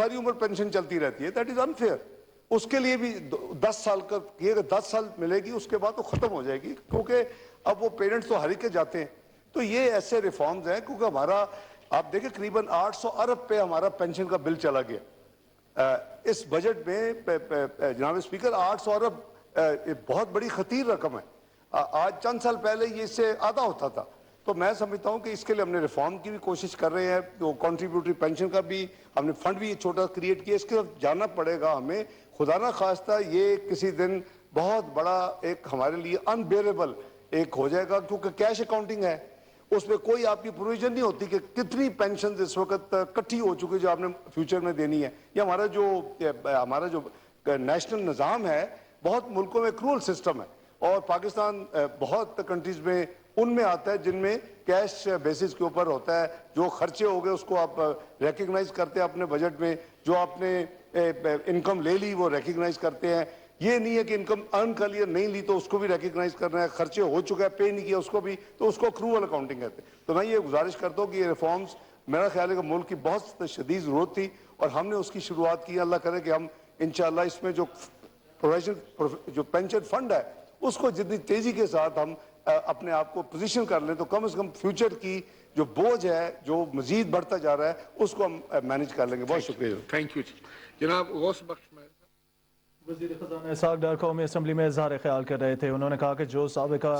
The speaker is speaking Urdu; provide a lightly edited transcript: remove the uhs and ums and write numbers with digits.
ساری عمر پینشن چلتی رہتی ہے. That is unfair. اس کے لیے بھی 10 سال کا یہ 10 سال ملے گی, اس کے بعد تو ختم ہو جائے گی, کیونکہ اب وہ پیرنٹس تو ہر کے جاتے ہیں. تو یہ ایسے ریفارمز ہیں, کیونکہ ہمارا آپ دیکھیں قریباً 800 ارب پہ ہمارا پینشن کا بل چلا گیا اس بجٹ میں. جناب اسپیکر 800 ارب بہت بڑی خطیر رقم ہے. آج چند سال پہلے یہ اس سے آدھا ہوتا تھا. تو میں سمجھتا ہوں کہ اس کے لیے ہم نے ریفارم کی بھی کوشش کر رہے ہیں. تو کنٹریبیوٹری پینشن کا بھی ہم نے فنڈ بھی چھوٹا کریٹ کیا. اس کے طرف جانا پڑے گا ہمیں. خدا نہ خواستہ یہ کسی دن بہت بڑا ایک ہمارے لیے انبیئریبل ایک ہو جائے گا, کیونکہ کیش اکاؤنٹنگ ہے, اس میں کوئی آپ کی پروویژن نہیں ہوتی کہ کتنی پینشن اس وقت کٹھی ہو چکی جو آپ نے فیوچر میں دینی ہے. یہ ہمارا جو نیشنل نظام ہے, بہت ملکوں میں کرول سسٹم ہے, اور پاکستان بہت کنٹریز میں ان میں آتا ہے جن میں کیش بیسس کے اوپر ہوتا ہے. جو خرچے ہو گئے اس کو آپ ریکگنائز کرتے ہیں اپنے بجٹ میں, جو آپ نے انکم لے لی وہ ریکگنائز کرتے ہیں. یہ نہیں ہے کہ انکم ارن کر لیا نہیں لی تو اس کو بھی ریکگنائز کرنا ہے, خرچے ہو چکا ہے پے نہیں کیا اس کو بھی, تو اس کو اکروول اکاؤنٹنگ کہتے ہیں. تو میں یہ گزارش کرتا ہوں کہ یہ ریفارمز میرا خیال ہے کہ ملک کی بہت شدید ضرورت تھی, اور ہم نے اس کی شروعات کی. اللہ کرے کہ ہم انشاءاللہ اس میں جو پینشن فنڈ ہے اس کو جتنی تیزی کے ساتھ ہم اپنے آپ کو پوزیشن کر لیں, تو کم از کم فیوچر کی جو بوجھ ہے جو مزید بڑھتا جا رہا ہے اس کو ہم مینیج کر لیں گے. بہت شکریہ. تھینک یو جناب. غوث بخش وزیر خزانہ اسحاق ڈار قومی اسمبلی میں اظہار خیال کر رہے تھے. انہوں نے کہا کہ جو سابقہ